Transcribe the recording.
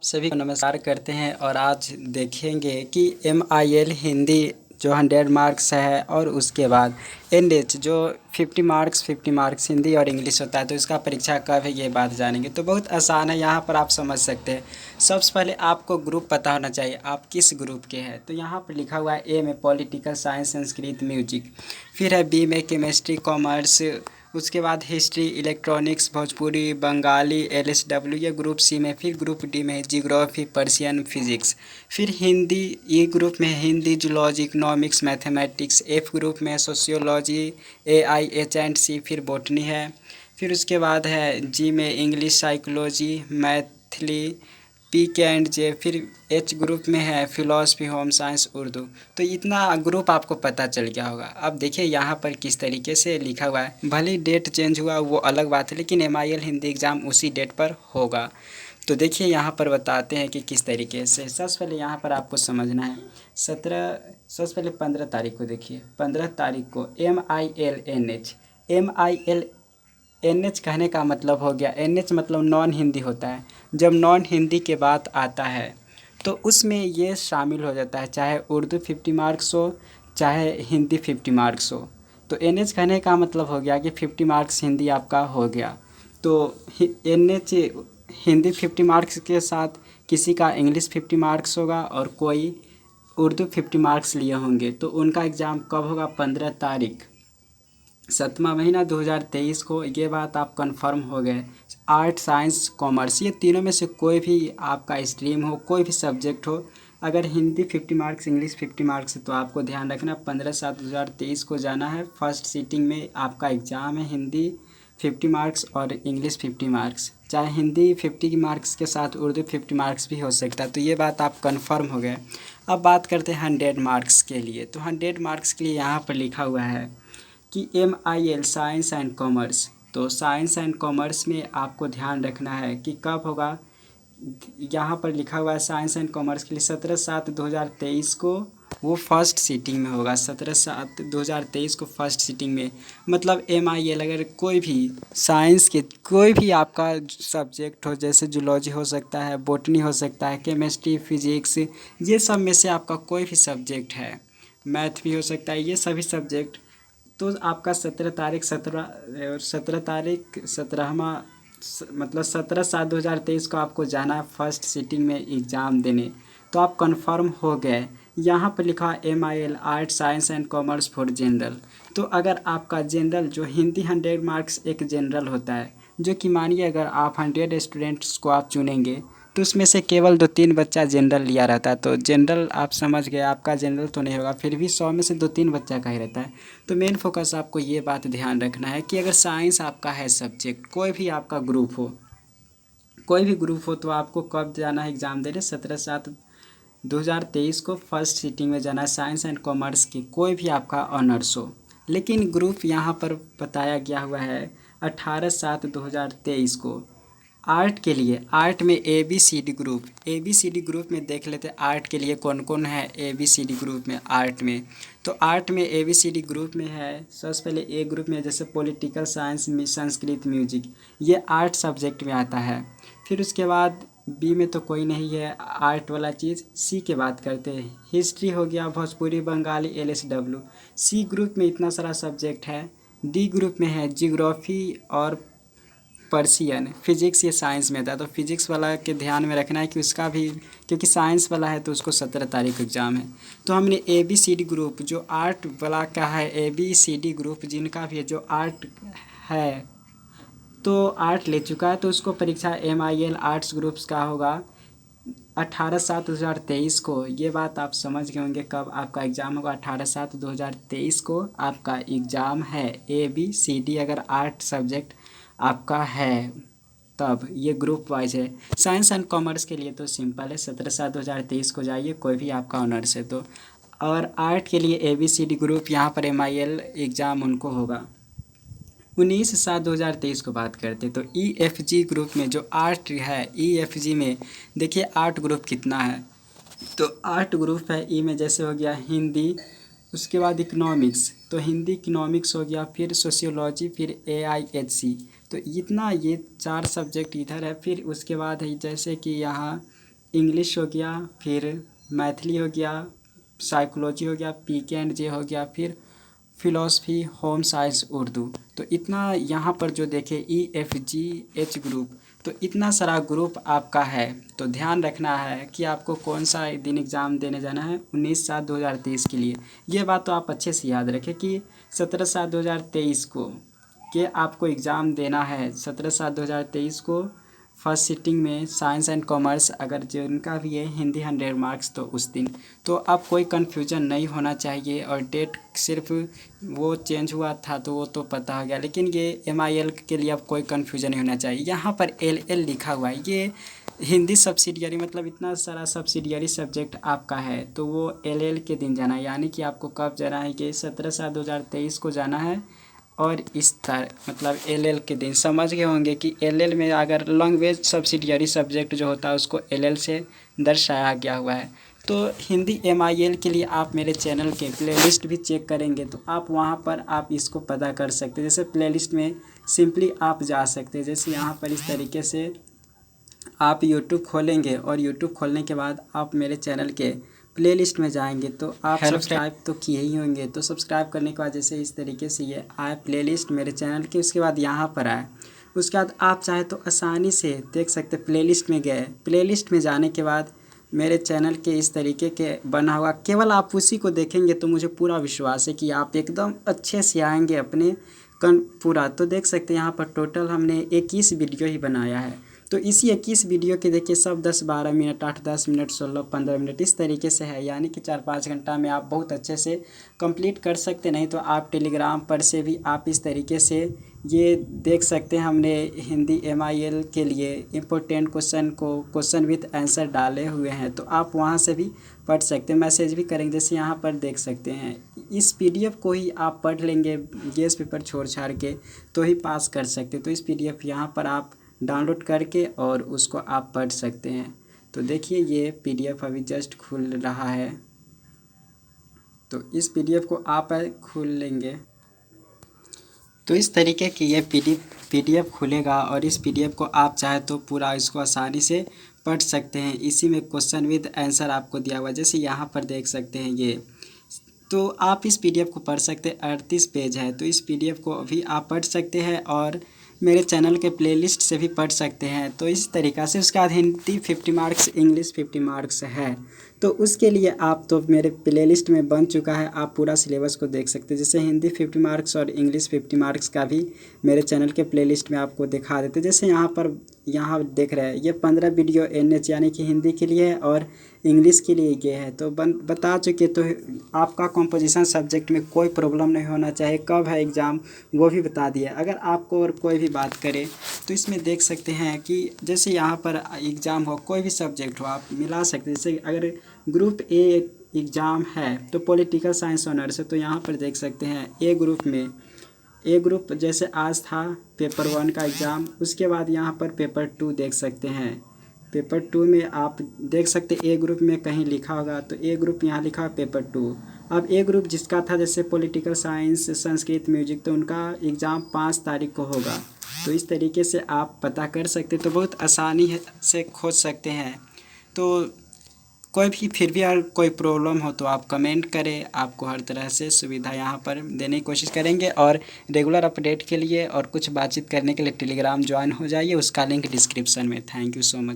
सभी को नमस्कार करते हैं और आज देखेंगे कि MIL हिंदी जो 100 मार्क्स है और उसके बाद NH जो 50 मार्क्स हिंदी और इंग्लिश होता है, तो इसका परीक्षा कब है ये बात जानेंगे। तो बहुत आसान है, यहाँ पर आप समझ सकते हैं। सबसे पहले आपको ग्रुप पता होना चाहिए, आप किस ग्रुप के हैं। तो यहाँ पर लिखा हुआ है A में पॉलिटिकल साइंस संस्कृत म्यूजिक, फिर है B में केमिस्ट्री कॉमर्स, उसके बाद history electronics Bhojpuri Bengali LSW ये ग्रुप सी में, फिर ग्रुप डी में जियोग्राफी पर्शियन फिजिक्स, फिर हिंदी ई ग्रुप में Hindi zoology economics mathematics, F group में सोशियोलॉजी AIH&C, फिर बॉटनी है, फिर उसके बाद है जी में इंग्लिश साइकोलॉजी मैथिली P के एंड J, फिर H ग्रुप में है फिलॉसफी होम साइंस उर्दू। तो इतना ग्रुप आपको पता चल गया होगा। अब देखिए यहाँ पर किस तरीके से लिखा हुआ है, भले ही डेट चेंज हुआ वो अलग बात है, लेकिन MIL हिंदी एग्ज़ाम उसी डेट पर होगा। तो देखिए यहाँ पर बताते हैं कि किस तरीके से। सबसे पहले यहाँ पर आपको समझना है सबसे पहले 15 तारीख को देखिए, 15 तारीख को MIL NH कहने का मतलब हो गया, NH मतलब नॉन हिंदी होता है। जब नॉन हिंदी के बात आता है तो उसमें ये शामिल हो जाता है, चाहे उर्दू 50 मार्क्स हो चाहे हिंदी 50 मार्क्स हो। तो NH कहने का मतलब हो गया कि 50 मार्क्स हिंदी आपका हो गया। तो NH हिंदी 50 मार्क्स के साथ किसी का इंग्लिश 50 मार्क्स होगा और कोई उर्दू 50 मार्क्स लिए होंगे। तो उनका एग्ज़ाम कब होगा? 15 तारीख 7वां महीना 2023 को। ये बात आप कंफर्म हो गए। आर्ट साइंस कॉमर्स ये तीनों में से कोई भी आपका स्ट्रीम हो, कोई भी सब्जेक्ट हो, अगर हिंदी 50 मार्क्स इंग्लिश 50 मार्क्स तो आपको ध्यान रखना 15/7/2023 को जाना है। फर्स्ट सीटिंग में आपका एग्ज़ाम है, हिंदी 50 मार्क्स और इंग्लिश 50 मार्क्स, चाहे हिंदी 50 मार्क्स के साथ उर्दू 50 मार्क्स भी हो सकता है। तो ये बात आप कंफर्म हो गए। अब बात करते हैं 100 मार्क्स के लिए। तो 100 मार्क्स के लिए यहाँ पर लिखा हुआ है कि MIL साइंस एंड कॉमर्स। तो साइंस एंड कॉमर्स में आपको ध्यान रखना है कि कब होगा। यहाँ पर लिखा हुआ है साइंस एंड कॉमर्स के लिए 17/7/2023 को वो फर्स्ट सीटिंग में होगा। 17/7/2023 को फर्स्ट सीटिंग में, मतलब MIL अगर कोई भी साइंस के कोई भी आपका सब्जेक्ट हो, जैसे जूलॉजी हो सकता है, बॉटनी हो सकता है, केमिस्ट्री फिजिक्स, ये सब में से आपका कोई भी सब्जेक्ट है, मैथ भी हो सकता है, ये सभी सब्जेक्ट, तो आपका 17वां मतलब 17/7/2023 को आपको जाना है फर्स्ट सीटिंग में एग्ज़ाम देने। तो आप कंफर्म हो गए। यहाँ पर लिखा MIL art science and commerce for general. तो अगर आपका जनरल जो हिंदी 100 मार्क्स एक जनरल होता है, जो कि मानिए अगर आप 100 स्टूडेंट्स को आप चुनेंगे तो उसमें से केवल 2-3 बच्चा जनरल लिया रहता है। तो जनरल आप समझ गए, आपका जनरल तो नहीं होगा, फिर भी 100 में से 2-3 बच्चा का ही रहता है। तो मेन फोकस आपको ये बात ध्यान रखना है कि अगर साइंस आपका है सब्जेक्ट, कोई भी आपका ग्रुप हो, कोई भी ग्रुप हो, तो आपको कब जाना है एग्ज़ाम देने? 17/7/2023 को फर्स्ट सीटिंग में जाना है। साइंस एंड कॉमर्स की कोई भी आपका ऑनर्स हो, लेकिन ग्रुप यहाँ पर बताया गया हुआ है 18/7/2023 को। आर्ट के लिए, आर्ट में ABCD ग्रुप, ABCD ग्रुप में देख लेते हैं आर्ट के लिए कौन कौन है ABCD ग्रुप में। आर्ट में तो आर्ट में ABCD ग्रुप में है, सबसे पहले A ग्रुप में जैसे पॉलिटिकल साइंस में संस्कृत म्यूजिक, ये आर्ट सब्जेक्ट में आता है। फिर उसके बाद B में तो कोई नहीं है आर्ट वाला चीज़। C के बात करते हैं, हिस्ट्री हो गया Bhojpuri Bengali LSW। C group में इतना सारा सब्जेक्ट है। D ग्रुप में है जियोग्राफी और पर्शियन, फिजिक्स ये साइंस में था। तो फिजिक्स वाला के ध्यान में रखना है कि उसका भी, क्योंकि साइंस वाला है तो उसको 17 तारीख को एग्ज़ाम है। तो हमने ABCD ग्रुप जो आर्ट वाला का है, ABCD ग्रुप जिनका भी है जो आर्ट है, तो आर्ट ले चुका है, तो उसको परीक्षा MIL आर्ट्स ग्रुप्स का होगा 18/7/2023 को। ये बात आप समझ गए होंगे कब आपका एग्ज़ाम होगा। 18/7/2023 को आपका एग्ज़ाम है। ABCD अगर आर्ट सब्जेक्ट आपका है तब ये ग्रुप वाइज है। साइंस एंड कॉमर्स के लिए तो सिंपल है, 17/7/2023 को जाइए, कोई भी आपका ऑनर्स है तो। और आर्ट के लिए ABCD ग्रुप यहाँ पर MIL एग्ज़ाम उनको होगा 19/7/2023 को। बात करते तो EFG ग्रुप में जो आर्ट है, EFG में देखिए आर्ट ग्रुप कितना है। तो आर्ट ग्रुप है ई में, जैसे हो गया हिंदी, उसके बाद इकोनॉमिक्स, तो हिंदी इकोनॉमिक्स हो गया, फिर सोशियोलॉजी, फिर AIHC। तो इतना ये 4 सब्जेक्ट इधर है। फिर उसके बाद है जैसे कि यहाँ इंग्लिश हो गया, फिर मैथिली हो गया, साइकोलॉजी हो गया, पीके एंड जे हो गया, फिर फिलॉसफी, होम साइंस, उर्दू। तो इतना यहाँ पर जो देखे EFGH ग्रुप, तो इतना सारा ग्रुप आपका है। तो ध्यान रखना है कि आपको कौन सा दिन एग्ज़ाम देने जाना है 19/7/2023 के लिए। ये बात तो आप अच्छे से याद रखें कि 17/7/2023 को कि आपको एग्ज़ाम देना है 17/7/2023 को फर्स्ट सिटिंग में साइंस एंड कॉमर्स, अगर जिनका भी है हिंदी 100 मार्क्स, तो उस दिन तो अब कोई कन्फ्यूजन नहीं होना चाहिए। और डेट सिर्फ वो चेंज हुआ था तो वो तो पता हो गया, लेकिन ये MIL के लिए अब कोई कन्फ्यूजन नहीं होना चाहिए। यहाँ पर LL लिखा हुआ है, ये हिंदी सब्सिडियरी, मतलब इतना सारा सब्सिडियरी सब्जेक्ट आपका है, तो वो LL के दिन जाना है। यानी कि आपको कब जाना है कि 17/7/2023 को जाना है। और इस तरह मतलब LL के दिन समझ गए होंगे कि LL में अगर लैंग्वेज सब्सिडियरी सब्जेक्ट जो होता है उसको LL से दर्शाया गया हुआ है। तो हिंदी MIL के लिए आप मेरे चैनल के प्लेलिस्ट भी चेक करेंगे तो आप वहाँ पर आप इसको पता कर सकते हैं। जैसे प्लेलिस्ट में सिंपली आप जा सकते हैं, जैसे यहाँ पर इस तरीके से आप यूट्यूब खोलेंगे और यूट्यूब खोलने के बाद आप मेरे चैनल के प्लेलिस्ट में जाएंगे तो आप सब्सक्राइब तो किए ही होंगे। तो सब्सक्राइब करने के बाद जैसे इस तरीके से ये आए प्लेलिस्ट मेरे चैनल की, उसके बाद यहाँ पर आए, उसके बाद आप चाहे तो आसानी से देख सकते प्लेलिस्ट में गए। प्लेलिस्ट में जाने के बाद मेरे चैनल के इस तरीके के बना हुआ, केवल आप उसी को देखेंगे तो मुझे पूरा विश्वास है कि आप एकदम अच्छे से आएंगे अपने पूरा। तो देख सकते हैं यहाँ पर टोटल हमने 21 वीडियो ही बनाया है। तो इसी 21 वीडियो के देखिए सब 10-12 मिनट, 8-10 मिनट, 16-15 मिनट इस तरीके से है। यानी कि 4-5 घंटा में आप बहुत अच्छे से कंप्लीट कर सकते। नहीं तो आप टेलीग्राम पर से भी आप इस तरीके से ये देख सकते हैं। हमने हिंदी MIL के लिए इम्पोर्टेंट क्वेश्चन विथ आंसर डाले हुए हैं, तो आप वहाँ से भी पढ़ सकते हैं, मैसेज भी करेंगे। जैसे यहाँ पर देख सकते हैं, इस PDF को ही आप पढ़ लेंगे गेस पेपर छोड़ छाड़ के तो ही पास कर सकते। तो इस PDF यहाँ पर आप डाउनलोड करके और उसको आप पढ़ सकते हैं। तो देखिए ये PDF अभी जस्ट खुल रहा है, तो इस PDF को आप खोल लेंगे तो इस तरीके की ये PDF खुलेगा और इस PDF को आप चाहे तो पूरा इसको आसानी से पढ़ सकते हैं। इसी में क्वेश्चन विद आंसर आपको दिया हुआ है, जैसे यहाँ पर देख सकते हैं ये। तो आप इस PDF को पढ़ सकते हैं, 38 पेज है। तो इस PDF को भी आप पढ़ सकते हैं और मेरे चैनल के प्लेलिस्ट से भी पढ़ सकते हैं। तो इस तरीक़ा से उसके बाद हिंदी 50 मार्क्स, इंग्लिश 50 मार्क्स है। तो उसके लिए आप तो मेरे प्लेलिस्ट में बन चुका है, आप पूरा सिलेबस को देख सकते हैं। जैसे हिंदी 50 मार्क्स और इंग्लिश 50 मार्क्स का भी मेरे चैनल के प्लेलिस्ट में आपको दिखा देते। जैसे यहाँ देख रहे हैं ये 15 वीडियो NH यानी कि हिंदी के लिए है और इंग्लिश के लिए ये है। तो बता चुके, तो आपका कंपोजिशन सब्जेक्ट में कोई प्रॉब्लम नहीं होना चाहिए। कब है एग्ज़ाम वो भी बता दिया। अगर आपको और कोई भी बात करे तो इसमें देख सकते हैं कि जैसे यहाँ पर एग्ज़ाम हो, कोई भी सब्जेक्ट हो आप मिला सकते हैं। जैसे अगर ग्रुप A एग्ज़ाम है तो पॉलिटिकल साइंस ऑनर्स है, तो यहाँ पर देख सकते हैं ए ग्रुप जैसे आज था पेपर 1 का एग्ज़ाम, उसके बाद यहाँ पर पेपर 2 देख सकते हैं। पेपर 2 में आप देख सकते ए ग्रुप में कहीं लिखा होगा, तो ए ग्रुप यहाँ लिखा पेपर 2। अब ए ग्रुप जिसका था जैसे पॉलिटिकल साइंस, संस्कृत, म्यूजिक, तो उनका एग्ज़ाम 5 तारीख को होगा। तो इस तरीके से आप पता कर सकते, तो बहुत आसानी से खोज सकते हैं। तो कोई भी फिर भी अगर कोई प्रॉब्लम हो तो आप कमेंट करें, आपको हर तरह से सुविधा यहाँ पर देने की कोशिश करेंगे। और रेगुलर अपडेट के लिए और कुछ बातचीत करने के लिए टेलीग्राम ज्वाइन हो जाइए, उसका लिंक डिस्क्रिप्शन में। Thank you so much.